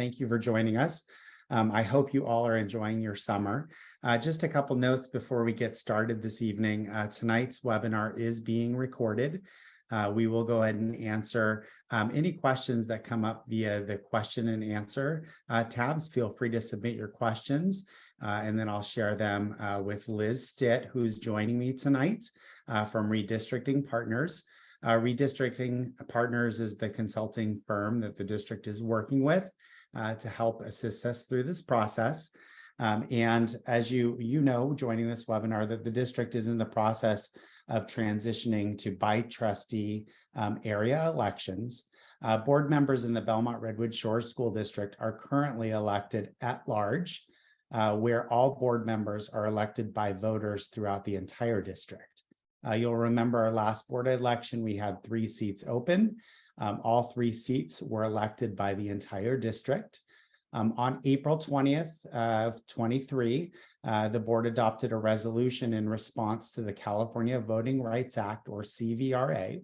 Thank you for joining us. I hope you all are enjoying your summer. Just a couple notes before we get started this evening. Tonight's webinar is being recorded. We will go ahead and answer any questions that come up via the question and answer tabs. Feel free to submit your questions, and then I'll share them with Liz Stitt, who's joining me tonight from ReDistricting Partners. ReDistricting Partners is the consulting firm that the district is working with to help assist us through this process. And as you know, joining this webinar, that the district is in the process of transitioning to By Trustee Area Elections. Board members in the Belmont-Redwood Shores School District are currently elected at large, where all board members are elected by voters throughout the entire district. You'll remember our last board election, we had 3 seats open. All 3 seats were elected by the entire district. On April 20th of 23, the board adopted a resolution in response to the California Voting Rights Act, or CVRA,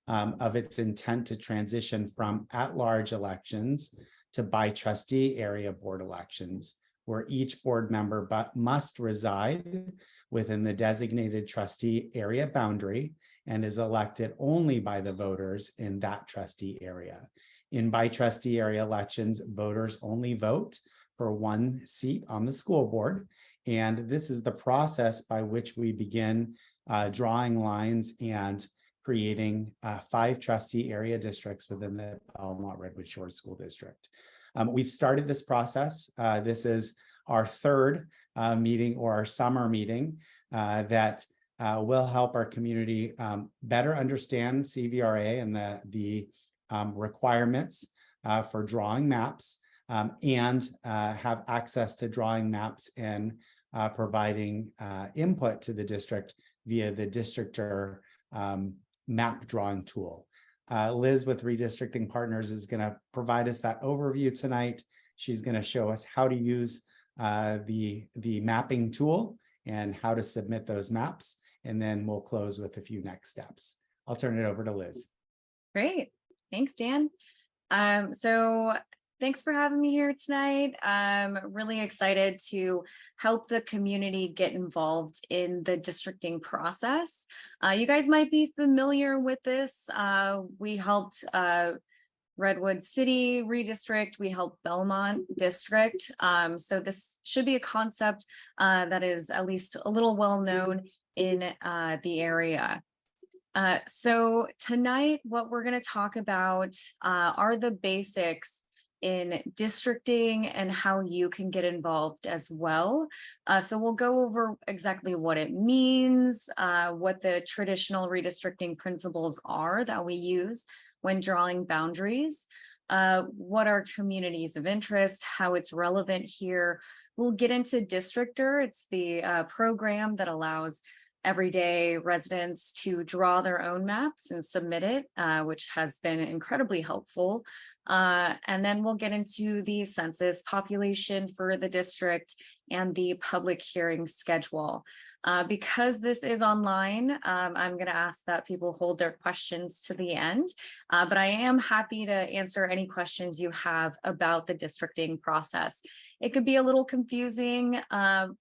of its intent to transition from at-large elections to by trustee area board elections, where each board member must reside within the designated trustee area boundary and is elected only by the voters in that trustee area. In by trustee area elections, voters only vote for 1 seat on the school board. And this is the process by which we begin drawing lines and creating 5 trustee area districts within the Belmont-Redwood Shores School District. We've started this process. This is our 3rd meeting, or our summer meeting, that will help our community better understand CVRA and the requirements for drawing maps, and have access to drawing maps and providing input to the district via the Districtor map drawing tool. Liz with ReDistricting Partners is going to provide us that overview tonight. She's going to show us how to use the mapping tool and how to submit those maps. And then we'll close with a few next steps. I'll turn it over to Liz. Great. Thanks, Dan. So thanks for having me here tonight. I'm really excited to help the community get involved in the districting process. You guys might be familiar with this. We helped Redwood City redistrict, we helped Belmont district. So this should be a concept that is at least a little well known in the area. So tonight, what we're going to talk about are the basics in districting and how you can get involved as well. So we'll go over exactly what it means, what the traditional redistricting principles are that we use when drawing boundaries, what are communities of interest, how it's relevant here. We'll get into Districtor. It's the program that allows everyday residents to draw their own maps and submit it, which has been incredibly helpful. And then we'll get into the census population for the district and the public hearing schedule. Because this is online, I'm going to ask that people hold their questions to the end, but I am happy to answer any questions you have about the districting process. It could be a little confusing,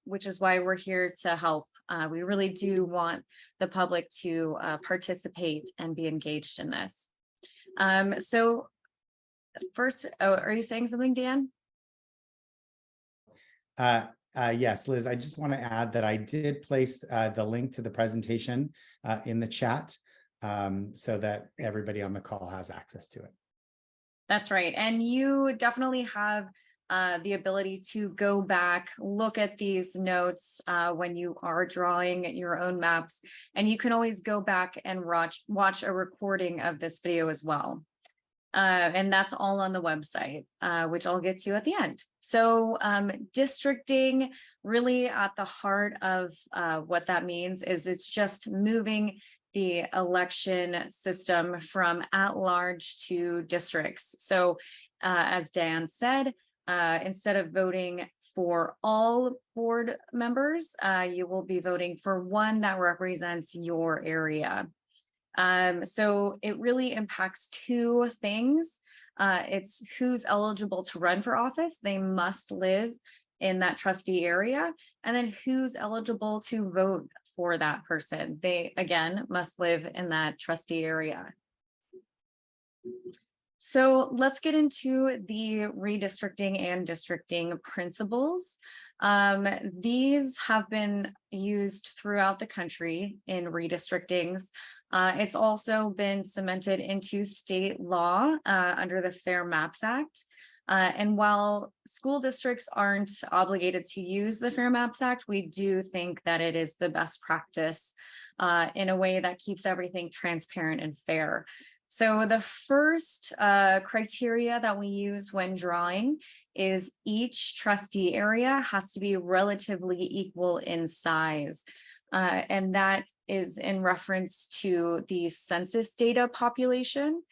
which is why we're here to help. We really do want the public to participate and be engaged in this. So first, are you saying something, Dan? Yes, Liz, I just want to add that I did place the link to the presentation in the chat so that everybody on the call has access to it. That's right. And you definitely have the ability to go back, look at these notes when you are drawing your own maps, and you can always go back and watch a recording of this video as well. And that's all on the website, which I'll get to at the end. So districting, really at the heart of what that means is it's just moving the election system from at-large to districts. So as Dan said, instead of voting for all board members, you will be voting for one that represents your area. So it really impacts 2 things. It's who's eligible to run for office. They must live in that trustee area, and then who's eligible to vote for that person. They, again, must live in that trustee area. So let's get into the redistricting and districting principles. These have been used throughout the country in redistrictings. It's also been cemented into state law under the Fair Maps Act. And while school districts aren't obligated to use the Fair Maps Act, we do think that it is the best practice in a way that keeps everything transparent and fair. So the first criteria that we use when drawing is each trustee area has to be relatively equal in size. And that is in reference to the census data population.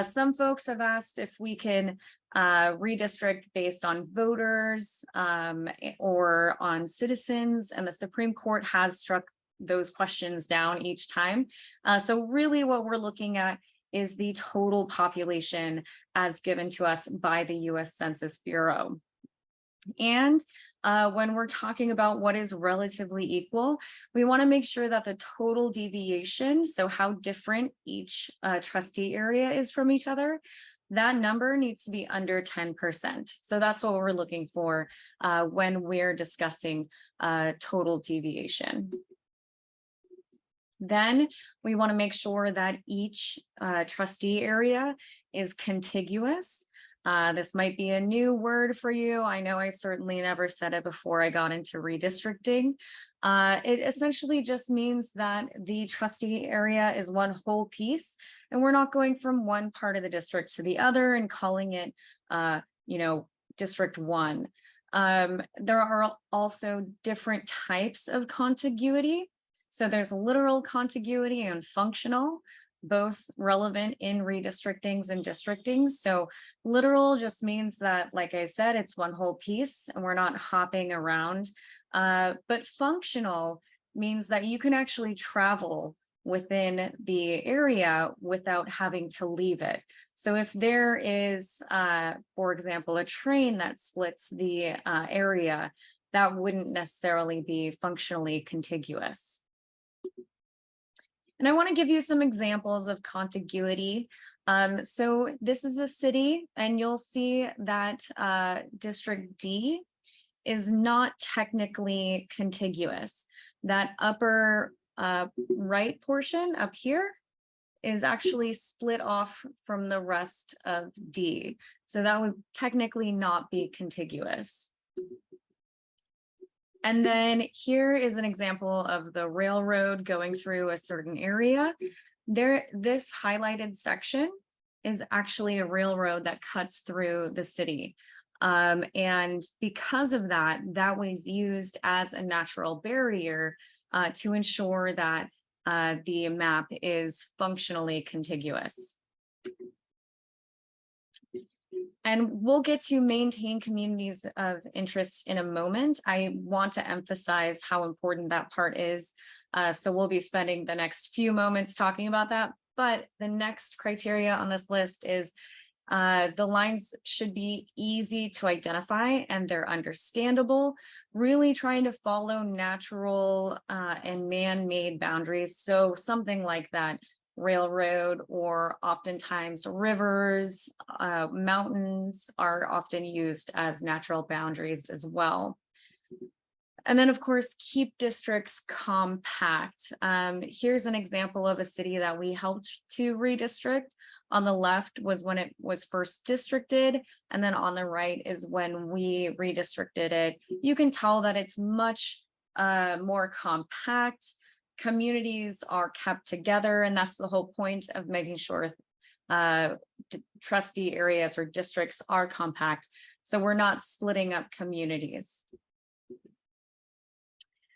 Some folks have asked if we can redistrict based on voters or on citizens, and the Supreme Court has struck those questions down each time. So really what we're looking at is the total population as given to us by the U.S. Census Bureau. And when we're talking about what is relatively equal, we want to make sure that the total deviation, so how different each trustee area is from each other, that number needs to be under 10%. So that's what we're looking for when we're discussing total deviation. Then we want to make sure that each trustee area is contiguous. This might be a new word for you. I know I certainly never said it before I got into redistricting. It essentially just means that the trustee area is one whole piece, and we're not going from one part of the district to the other and calling it, District 1. There are also different types of contiguity. So there's literal contiguity and functional, both relevant in redistrictings and districtings. So literal just means that, like I said, it's one whole piece and we're not hopping around. But functional means that you can actually travel within the area without having to leave it. So if there is, for example, a train that splits the area, that wouldn't necessarily be functionally contiguous. And I want to give you some examples of contiguity. So this is a city, and you'll see that District D is not technically contiguous. That upper right portion up here is actually split off from the rest of D. So that would technically not be contiguous. And then here is an example of the railroad going through a certain area. This highlighted section is actually a railroad that cuts through the city. And because of that, that was used as a natural barrier to ensure that the map is functionally contiguous. And we'll get to maintain communities of interest in a moment. I want to emphasize how important that part is. So we'll be spending the next few moments talking about that. But the next criteria on this list is the lines should be easy to identify and they're understandable, really trying to follow natural and man-made boundaries. So something like that railroad, or oftentimes rivers, mountains are often used as natural boundaries as well. And then, of course, keep districts compact. Here's an example of a city that we helped to redistrict. On the left was when it was first districted, and then on the right is when we redistricted it. You can tell that it's much more compact. Communities are kept together, and that's the whole point of making sure trustee areas or districts are compact, so we're not splitting up communities.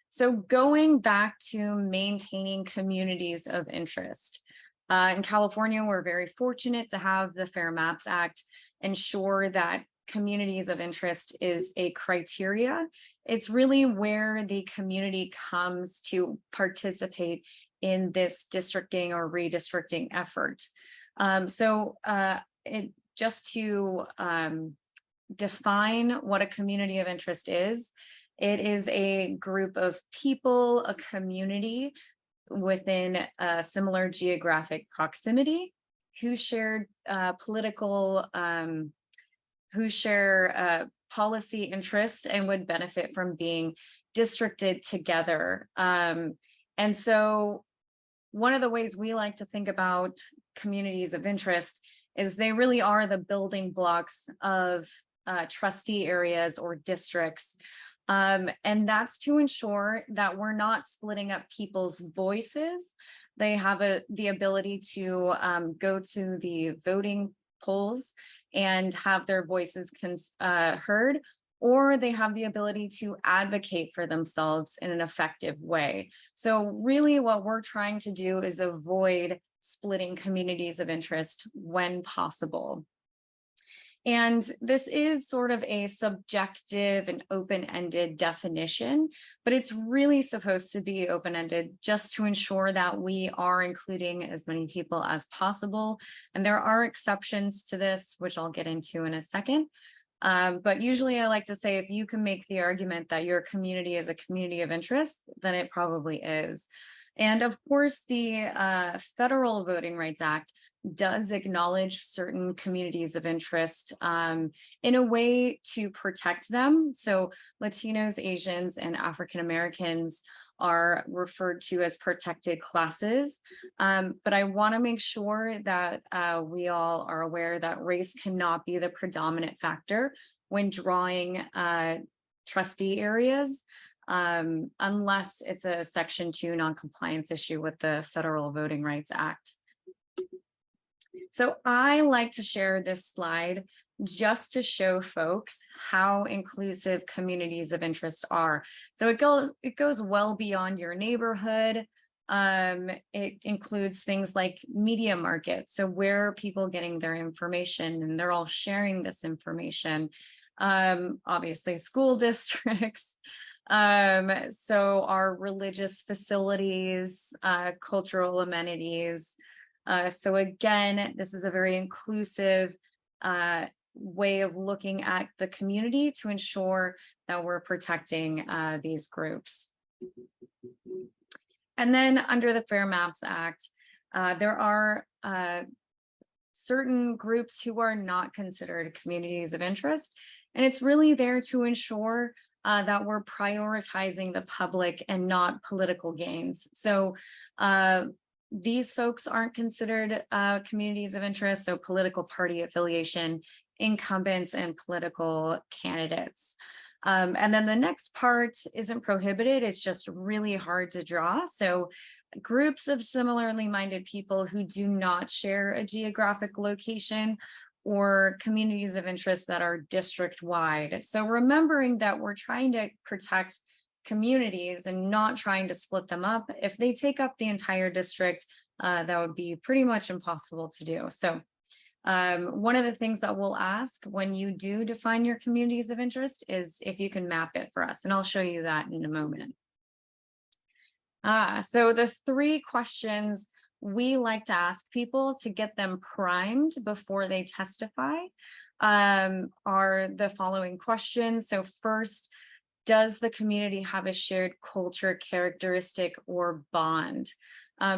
So going back to maintaining communities of interest. In California, we're very fortunate to have the Fair Maps Act ensure that communities of interest is a criteria. It's really where the community comes to participate in this districting or redistricting effort. just to define what a community of interest is, it is a group of people, a community within a similar geographic proximity who share policy interests and would benefit from being districted together. And so one of the ways we like to think about communities of interest is they really are the building blocks of trustee areas or districts. And that's to ensure that we're not splitting up people's voices. They have the ability to go to the voting polls and have their voices heard, or they have the ability to advocate for themselves in an effective way. So really what we're trying to do is avoid splitting communities of interest when possible. And this is sort of a subjective and open-ended definition, but it's really supposed to be open-ended just to ensure that we are including as many people as possible. And there are exceptions to this, which I'll get into in a second. But usually I like to say, if you can make the argument that your community is a community of interest, then it probably is. And of course, the Federal Voting Rights Act does acknowledge certain communities of interest in a way to protect them. So Latinos, Asians, and African Americans are referred to as protected classes. But I want to make sure that we all are aware that race cannot be the predominant factor when drawing trustee areas, unless it's a Section 2 noncompliance issue with the Federal Voting Rights Act. So I like to share this slide just to show folks how inclusive communities of interest are. So it goes well beyond your neighborhood. It includes things like media markets. So where are people getting their information, and they're all sharing this information. Obviously school districts. So our religious facilities, cultural amenities. So again, this is a very inclusive way of looking at the community to ensure that we're protecting these groups. And then under the Fair Maps Act, there are certain groups who are not considered communities of interest. And it's really there to ensure that we're prioritizing the public and not political gains. So these folks aren't considered communities of interest, so political party affiliation, incumbents, and political candidates. And then the next part isn't prohibited, it's just really hard to draw. So groups of similarly minded people who do not share a geographic location, or communities of interest that are district-wide. So remembering that we're trying to protect communities and not trying to split them up. If they take up the entire district, that would be pretty much impossible to do. So one of the things that we'll ask when you do define your communities of interest is if you can map it for us, and I'll show you that in a moment. So the three questions we like to ask people to get them primed before they testify are the following questions. So first, does the community have a shared culture, characteristic, or bond?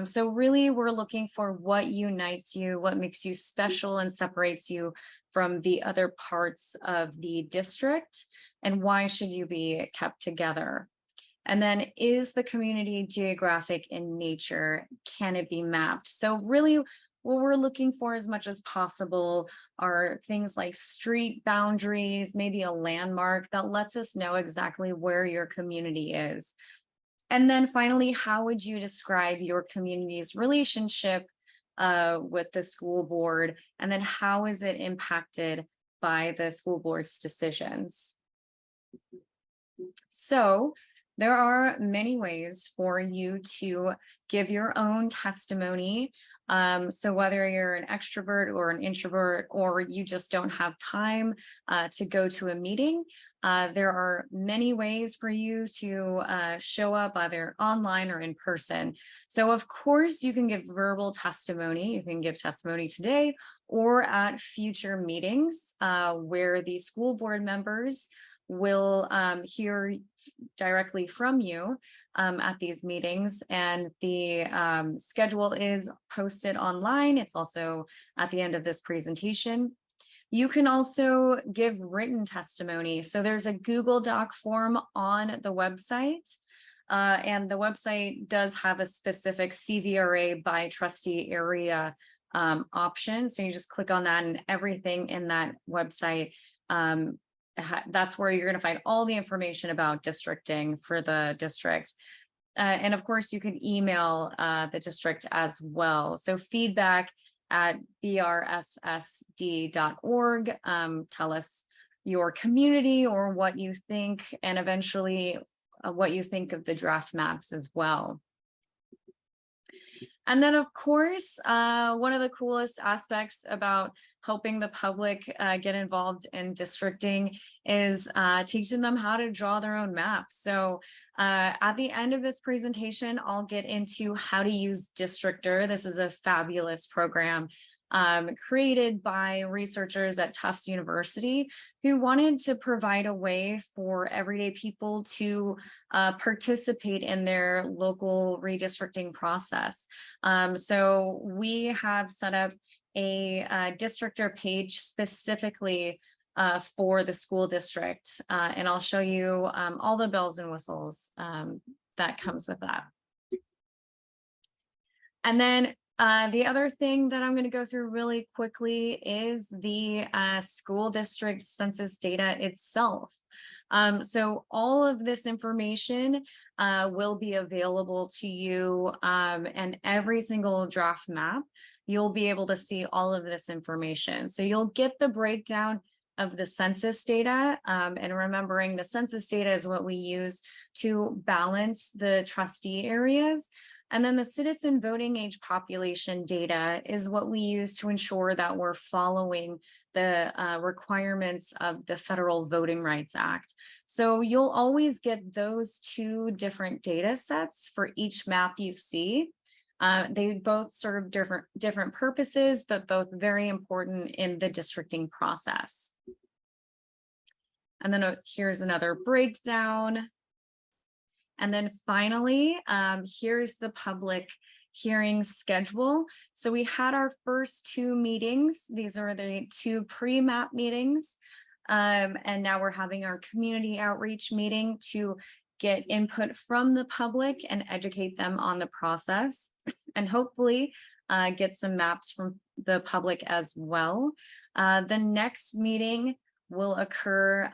So really, we're looking for what unites you, what makes you special and separates you from the other parts of the district, and why should you be kept together? And then, is the community geographic in nature? Can it be mapped? So really, what we're looking for as much as possible are things like street boundaries, maybe a landmark that lets us know exactly where your community is. And then finally, how would you describe your community's relationship with the school board? And then how is it impacted by the school board's decisions? So there are many ways for you to give your own testimony. So whether you're an extrovert or an introvert, or you just don't have time to go to a meeting, there are many ways for you to show up either online or in person. So of course you can give verbal testimony. You can give testimony today, or at future meetings where the school board members will hear directly from you at these meetings. And the schedule is posted online. It's also at the end of this presentation. You can also give written testimony. So there's a Google Doc form on the website. And the website does have a specific CVRA by trustee area option. So you just click on that, and everything in that website, that's where you're going to find all the information about districting for the district. And of course, you can email the district as well. So feedback at brssd.org. Tell us your community or what you think, and eventually what you think of the draft maps as well. And then, of course, one of the coolest aspects about helping the public get involved in districting is teaching them how to draw their own maps. So at the end of this presentation, I'll get into how to use Districtor. This is a fabulous program created by researchers at Tufts University who wanted to provide a way for everyday people to participate in their local redistricting process. So we have set up a Districtor page specifically for the school district, and I'll show you all the bells and whistles that comes with that. And then the other thing that I'm going to go through really quickly is the school district census data itself. So all of this information will be available to you, and every single draft map, you'll be able to see all of this information. So you'll get the breakdown of the census data, and remembering the census data is what we use to balance the trustee areas. And then the citizen voting age population data is what we use to ensure that we're following the requirements of the Federal Voting Rights Act. So you'll always get those two different data sets for each map you see. They both serve different purposes, but both very important in the districting process. And then here's another breakdown. And then finally, here's the public hearing schedule. So we had our first two meetings. These are the two pre-map meetings. And now we're having our community outreach meeting to get input from the public and educate them on the process, and hopefully get some maps from the public as well. The next meeting will occur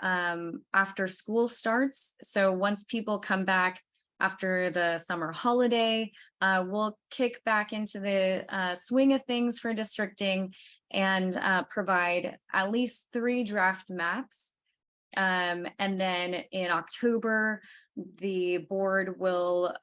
after school starts. So once people come back after the summer holiday, we'll kick back into the swing of things for districting and provide at least 3 draft maps. And then in October, the board will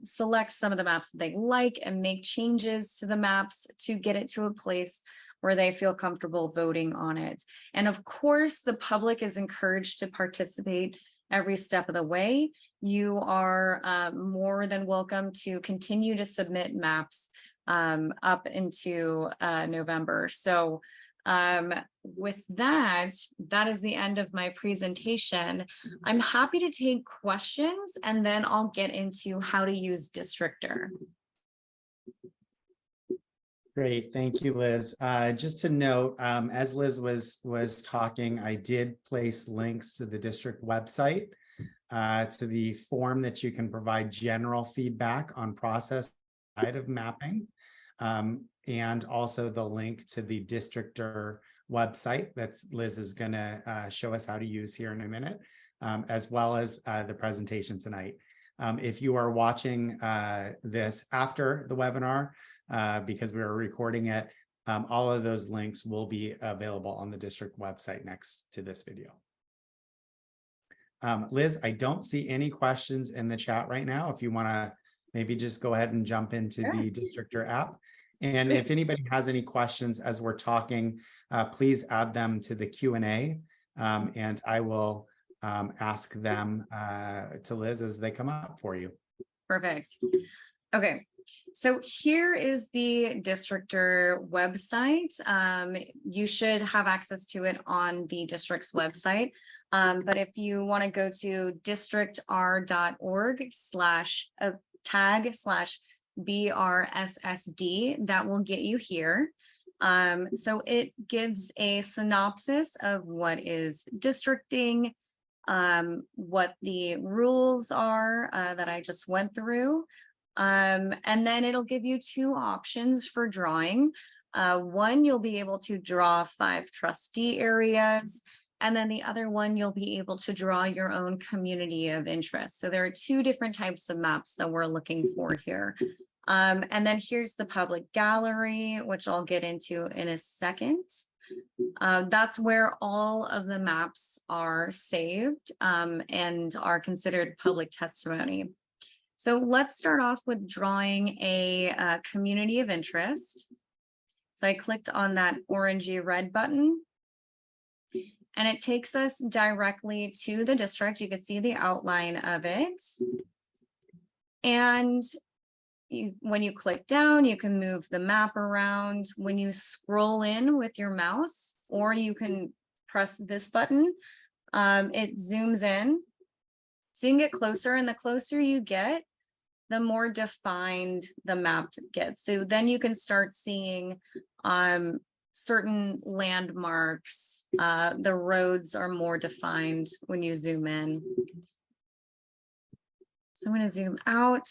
select some of the maps that they like and make changes to the maps to get it to a place where they feel comfortable voting on it. And of course, the public is encouraged to participate every step of the way. You are more than welcome to continue to submit maps up into November. So with that, that is the end of my presentation. I'm happy to take questions, and then I'll get into how to use Districtor. Great, thank you, Liz. Just to note, as Liz was talking, I did place links to the district website, to the form that you can provide general feedback on process side of mapping, and also the link to the Districtor website that Liz is going to show us how to use here in a minute, as well as the presentation tonight. If you are watching this after the webinar, because we are recording it, all of those links will be available on the district website next to this video. Liz, I don't see any questions in the chat right now. If you want to maybe just go ahead and jump into the Districtor app. And if anybody has any questions as we're talking, please add them to the Q&A, and I will ask them to Liz as they come up for you. Perfect. Okay. So here is the Districtor website. You should have access to it on the district's website. But if you want to go to districtr.org/tag/BRSSD, that will get you here. So it gives a synopsis of what is districting, what the rules are that I just went through. And then it'll give you two options for drawing. One, you'll be able to draw 5 trustee areas, and then the other one, you'll be able to draw your own community of interest. So there are 2 different types of maps that we're looking for here. And then here's the public gallery, which I'll get into in a second. That's where all of the maps are saved and are considered public testimony. So let's start off with drawing a community of interest. So I clicked on that orangey red button, and it takes us directly to the district. You can see the outline of it. And when you click down, you can move the map around. When you scroll in with your mouse, or you can press this button, it zooms in. So you can get closer, and the closer you get, the more defined the map gets. So then you can start seeing certain landmarks. The roads are more defined when you zoom in. So I'm going to zoom out.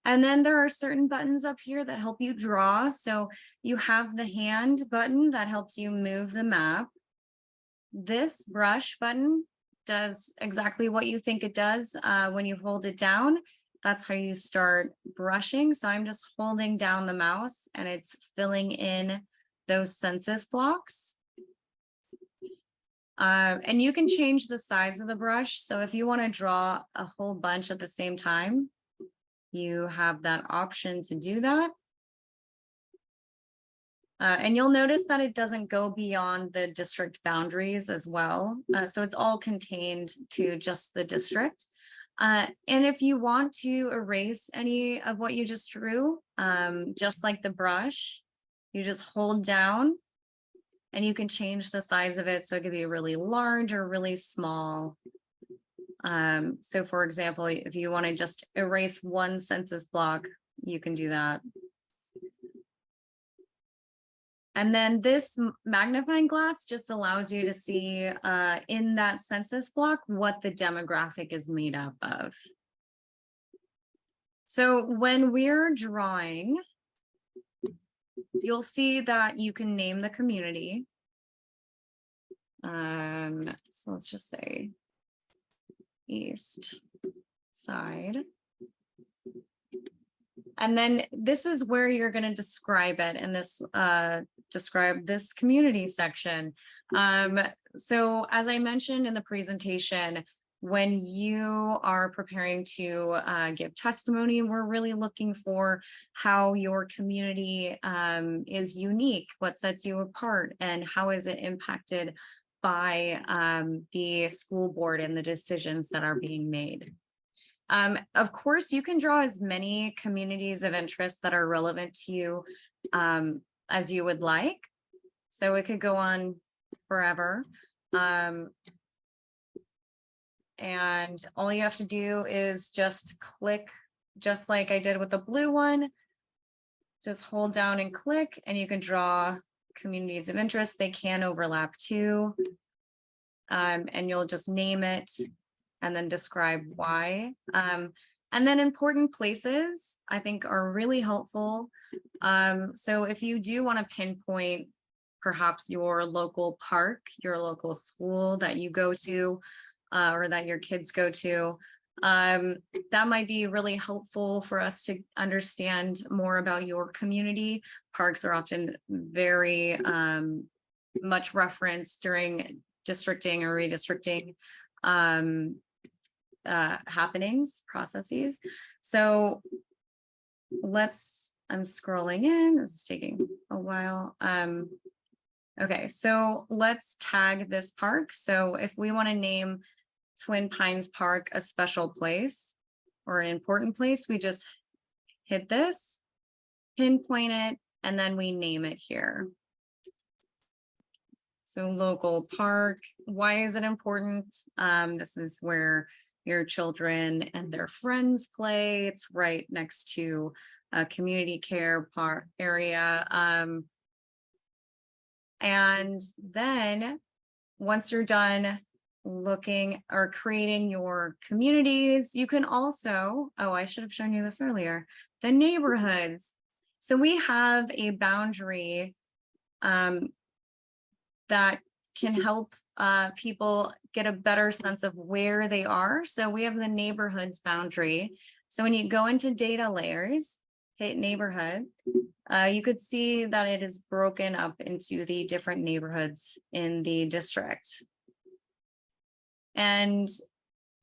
And then there are certain buttons up here that help you draw. So you have the hand button that helps you move the map. This brush button does exactly what you think it does when you hold it down. That's how you start brushing. So I'm just holding down the mouse and it's filling in those census blocks. And you can change the size of the brush. So if you want to draw a whole bunch at the same time, you have that option to do that. And you'll notice that it doesn't go beyond the district boundaries as well. So it's all contained to just the district. And if you want to erase any of what you just drew, just like the brush, you just hold down and you can change the size of it. So it could be really large or really small. So for example, if you want to just erase one census block, you can do that. And then this magnifying glass just allows you to see in that census block what the demographic is made up of. So when we're drawing, you'll see that you can name the community. So let's just say East Side. And then this is where you're going to describe it in this describe this community section. So as I mentioned in the presentation, when you are preparing to give testimony, we're really looking for how your community is unique, what sets you apart, and how is it impacted by the school board and the decisions that are being made. Of course, you can draw as many communities of interest that are relevant to you as you would like. So it could go on forever. And all you have to do is just click, just like I did with the blue one. Just hold down and click, and you can draw communities of interest. They can overlap too. And you'll just name it and then describe why. And then important places, I think, are really helpful. So if you do want to pinpoint perhaps your local park, your local school that you go to, or that your kids go to, that might be really helpful for us to understand more about your community. Parks are often very much referenced during districting or redistricting happenings, processes. So I'm scrolling in, this is taking a while. Okay, so let's tag this park. So if we want to name Twin Pines Park a special place or an important place, we just hit this, pinpoint it, and then we name it here. So local park, why is it important? This is where your children and their friends play. It's right next to a community care park area. And then once you're done looking or creating your communities, you can also, oh, I should have shown you this earlier, the neighborhoods. So we have a boundary that can help people get a better sense of where they are. So we have the neighborhoods boundary. So when you go into data layers, hit neighborhood, you could see that it is broken up into the different neighborhoods in the district. And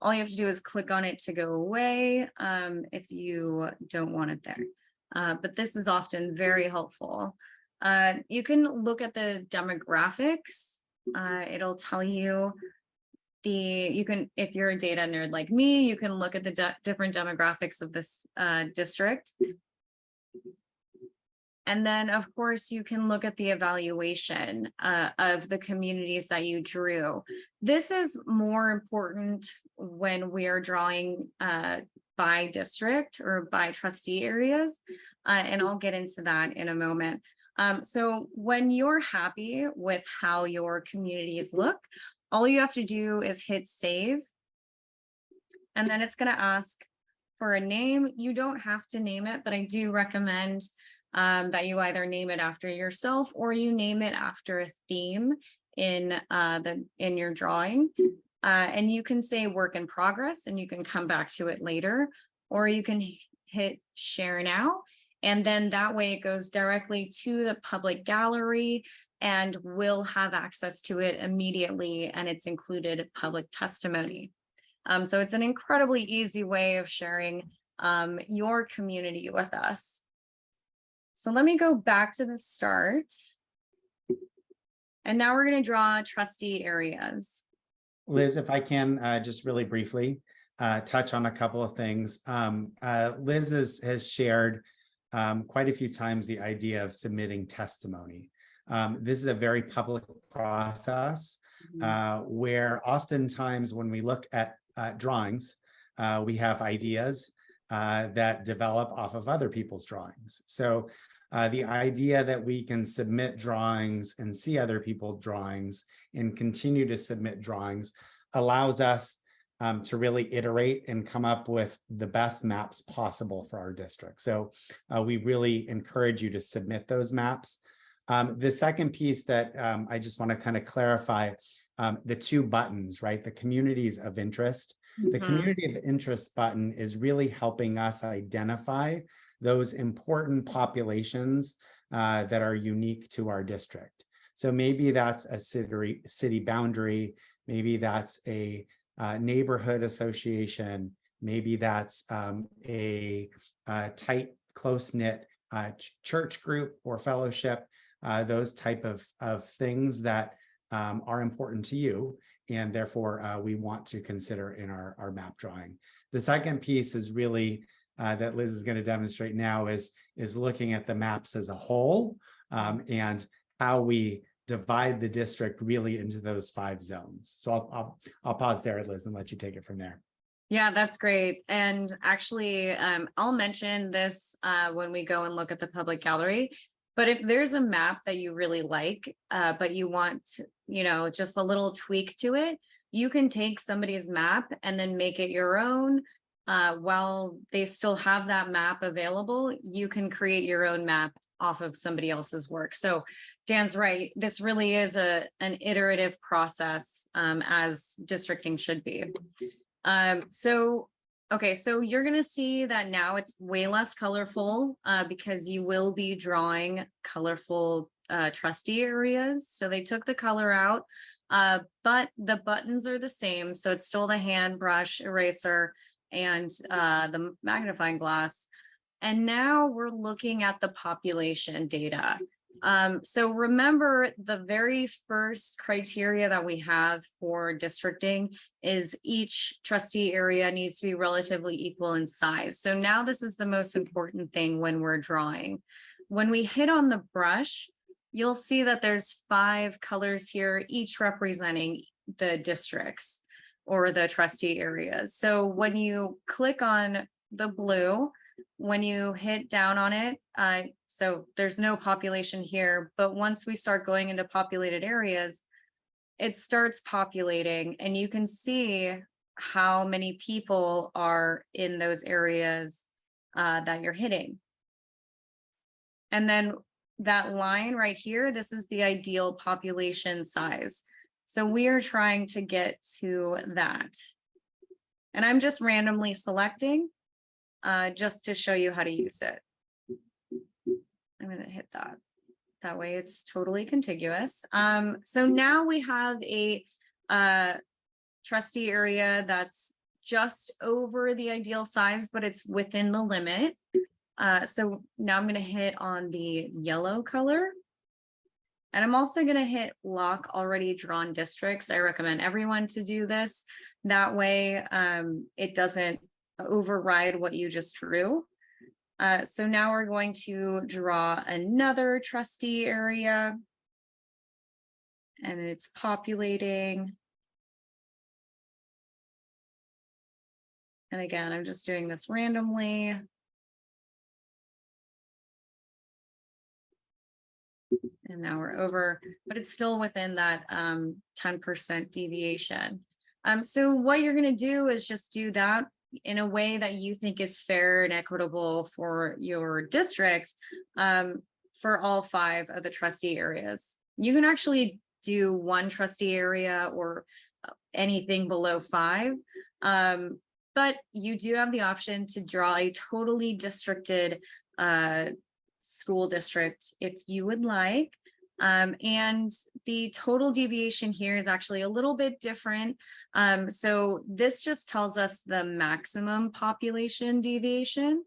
all you have to do is click on it to go away if you don't want it there. But this is often very helpful. You can look at the demographics. It'll tell you if you're a data nerd like me, you can look at the different demographics of this district. And then, of course, you can look at the evaluation of the communities that you drew. This is more important when we are drawing by district or by trustee areas. And I'll get into that in a moment. So when you're happy with how your communities look, all you have to do is hit save. And then it's going to ask for a name. You don't have to name it, but I do recommend that you either name it after yourself or you name it after a theme in your drawing. And you can say work in progress and you can come back to it later, or you can hit share now. And then that way it goes directly to the public gallery and we'll have access to it immediately, and it's included public testimony. So it's an incredibly easy way of sharing your community with us. So let me go back to the start. And now we're going to draw trustee areas. Liz, if I can just really briefly touch on a couple of things. Liz has shared quite a few times the idea of submitting testimony. This is a very public process where oftentimes when we look at drawings, we have ideas that develop off of other people's drawings. So the idea that we can submit drawings and see other people's drawings and continue to submit drawings allows us to really iterate and come up with the best maps possible for our district. So we really encourage you to submit those maps. The second piece that I just want to kind of clarify, the two buttons, right? The communities of interest. The community of interest button is really helping us identify those important populations that are unique to our district. So maybe that's a city boundary, maybe that's a neighborhood association, maybe that's a tight, close-knit church group or fellowship, those type of things that are important to you, and therefore we want to consider in our map drawing. The second piece is really that Liz is going to demonstrate now is looking at the maps as a whole and how we divide the district really into those 5 zones. So I'll pause there, Liz, and let you take it from there. Yeah, that's great. And actually, I'll mention this when we go and look at the public gallery. But if there's a map that you really like, but you want, just a little tweak to it, you can take somebody's map and then make it your own. While they still have that map available, you can create your own map off of somebody else's work. So Dan's right. This really is an iterative process, as districting should be. So you're going to see that now it's way less colorful because you will be drawing colorful trustee areas. So they took the color out, but the buttons are the same. So it's still the hand brush eraser and the magnifying glass. And now we're looking at the population data. So remember, the very first criteria that we have for districting is each trustee area needs to be relatively equal in size. So now this is the most important thing when we're drawing. When we hit on the brush, you'll see that there's 5 colors here, each representing the districts or the trustee areas. So when you click on the blue, when you hit down on it, so there's no population here, but once we start going into populated areas, it starts populating and you can see how many people are in those areas that you're hitting. And then that line right here, this is the ideal population size. So we are trying to get to that. And I'm just randomly selecting just to show you how to use it. I'm going to hit that. That way it's totally contiguous. So now we have a trustee area that's just over the ideal size, but it's within the limit. So now I'm going to hit on the yellow color. And I'm also going to hit lock already drawn districts. I recommend everyone to do this. That way it doesn't override what you just drew. So now we're going to draw another trustee area. And it's populating. And again, I'm just doing this randomly. And now we're over, but it's still within that 10% deviation. So what you're going to do is just do that in a way that you think is fair and equitable for your district for all 5 of the trustee areas. You can actually do 1 trustee area or anything below 5, but you do have the option to draw a totally districted school district if you would like. And the total deviation here is actually a little bit different. So this just tells us the maximum population deviation.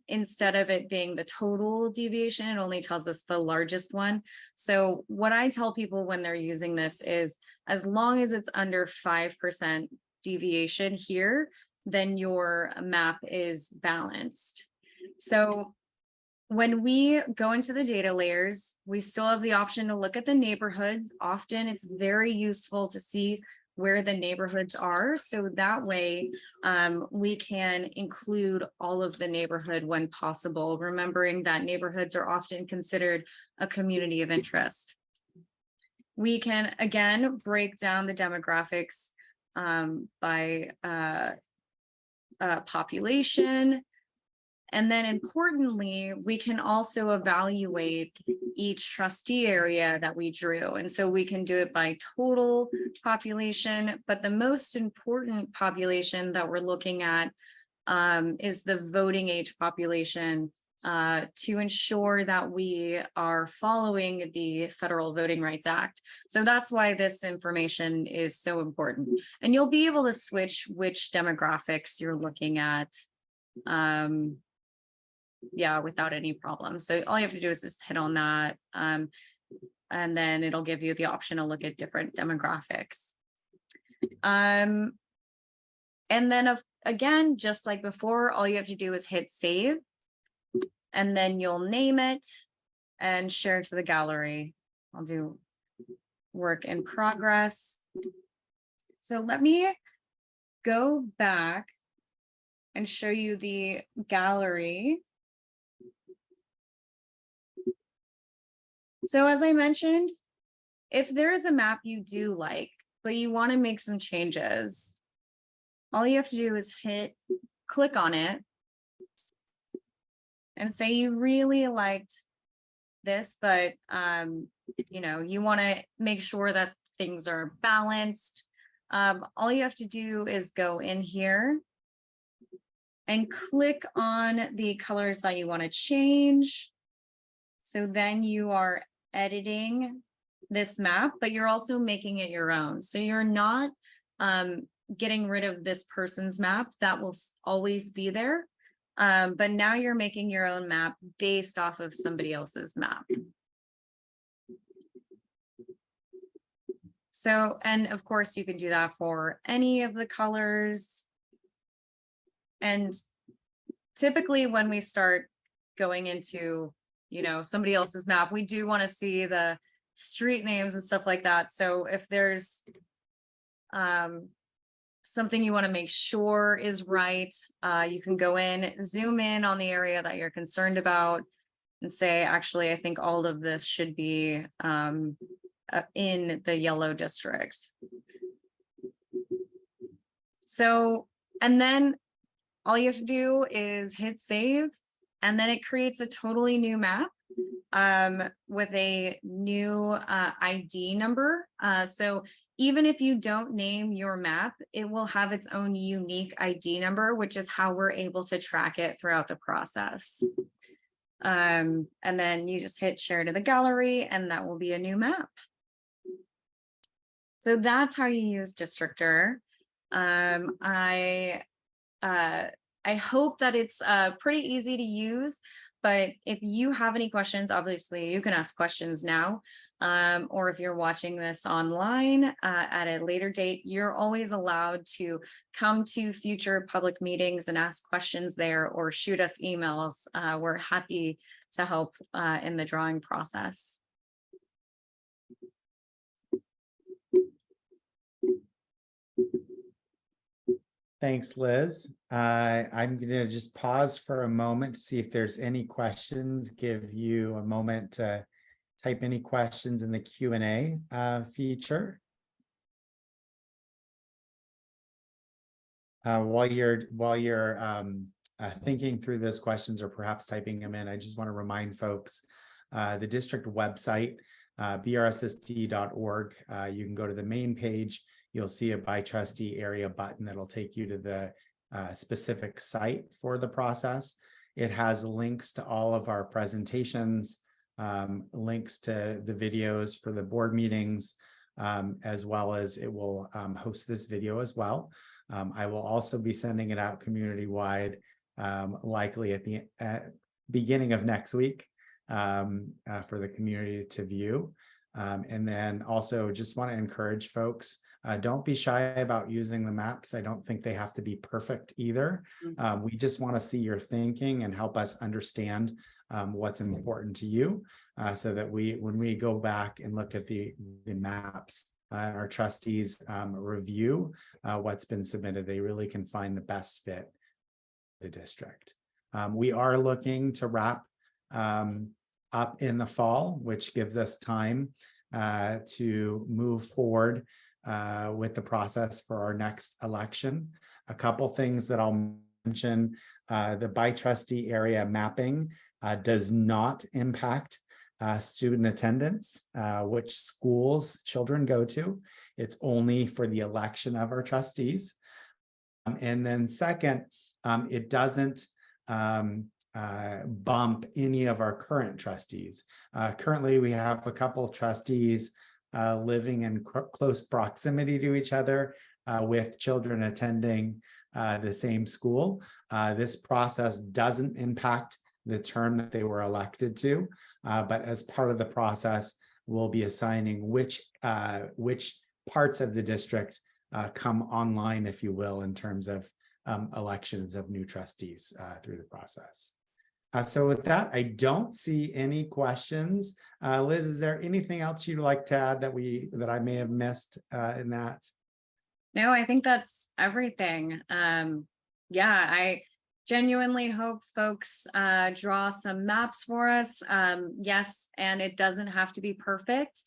Instead of it being the total deviation, it only tells us the largest one. So what I tell people when they're using this is, as long as it's under 5% deviation here, then your map is balanced. So when we go into the data layers, we still have the option to look at the neighborhoods. Often it's very useful to see where the neighborhoods are. So that way we can include all of the neighborhood when possible, remembering that neighborhoods are often considered a community of interest. We can, again, break down the demographics by population. And then importantly, we can also evaluate each trustee area that we drew. And so we can do it by total population, but the most important population that we're looking at is the voting age population to ensure that we are following the Federal Voting Rights Act. So that's why this information is so important. And you'll be able to switch which demographics you're looking at. Yeah, without any problem. So all you have to do is just hit on that. And then it'll give you the option to look at different demographics. And then again, just like before, all you have to do is hit save. And then you'll name it and share to the gallery. I'll do work in progress. So let me go back and show you the gallery. So as I mentioned, if there is a map you do like, but you want to make some changes, all you have to do is click on it and say you really liked this, but you know, you want to make sure that things are balanced. All you have to do is go in here and click on the colors that you want to change. So then you are editing this map, but you're also making it your own. So you're not getting rid of this person's map. That will always be there. But now you're making your own map based off of somebody else's map. So, and of course you can do that for any of the colors. And typically when we start going into, you know, somebody else's map, we do want to see the street names and stuff like that. So if there's something you want to make sure is right, you can go in, zoom in on the area that you're concerned about and say, actually, I think all of this should be in the yellow district. So, and then all you have to do is hit save, and then it creates a totally new map with a new ID number. So even if you don't name your map, it will have its own unique ID number, which is how we're able to track it throughout the process. And then you just hit share to the gallery, and that will be a new map. So that's how you use Districtor. I hope that it's pretty easy to use, but if you have any questions, obviously you can ask questions now, or if you're watching this online at a later date, you're always allowed to come to future public meetings and ask questions there, or shoot us emails. We're happy to help in the drawing process. Thanks, Liz. I'm going to just pause for a moment to see if there's any questions, give you a moment to type any questions in the Q&A feature. While you're thinking through those questions or perhaps typing them in, I just want to remind folks, the district website, brssd.org, you can go to the main page. You'll see a By Trustee Area button that'll take you to the specific site for the process. It has links to all of our presentations, links to the videos for the board meetings, as well as it will host this video as well. I will also be sending it out community-wide, likely at the beginning of next week for the community to view. And then also just want to encourage folks, don't be shy about using the maps. I don't think they have to be perfect either. We just want to see your thinking and help us understand what's important to you, so that when we go back and look at the maps, our trustees review what's been submitted, they really can find the best fit for the district. We are looking to wrap up in the fall, which gives us time to move forward with the process for our next election. A couple things that I'll mention: the By Trustee Area mapping does not impact student attendance, which schools children go to. It's only for the election of our trustees. And then second, it doesn't bump any of our current trustees. Currently, we have a couple of trustees living in close proximity to each other with children attending the same school. This process doesn't impact the term that they were elected to, but as part of the process, we'll be assigning which parts of the district come online, if you will, in terms of elections of new trustees through the process. So with that, I don't see any questions. Liz, is there anything else you'd like to add that I may have missed in that? No, I think that's everything. Yeah, I genuinely hope folks draw some maps for us. Yes, and it doesn't have to be perfect.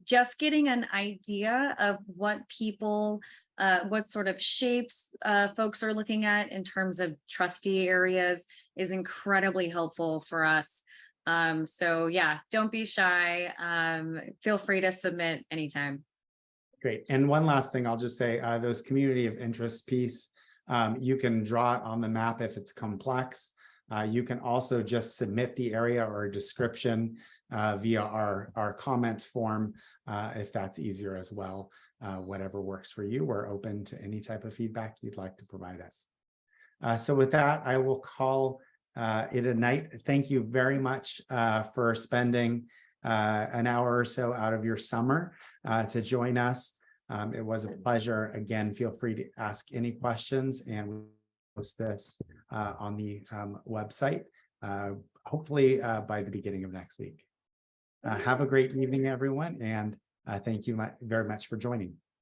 Just getting an idea of what people, what sort of shapes folks are looking at in terms of trustee areas is incredibly helpful for us. So yeah, don't be shy. Feel free to submit anytime. Great. And one last thing I'll just say, those community of interest piece, you can draw it on the map if it's complex. You can also just submit the area or a description via our comment form if that's easier as well. Whatever works for you, we're open to any type of feedback you'd like to provide us. So with that, I will call it a night. Thank you very much for spending an hour or so out of your summer to join us. It was a pleasure. Again, feel free to ask any questions, and we'll post this on the website, hopefully by the beginning of next week. Have a great evening, everyone, and thank you very much for joining.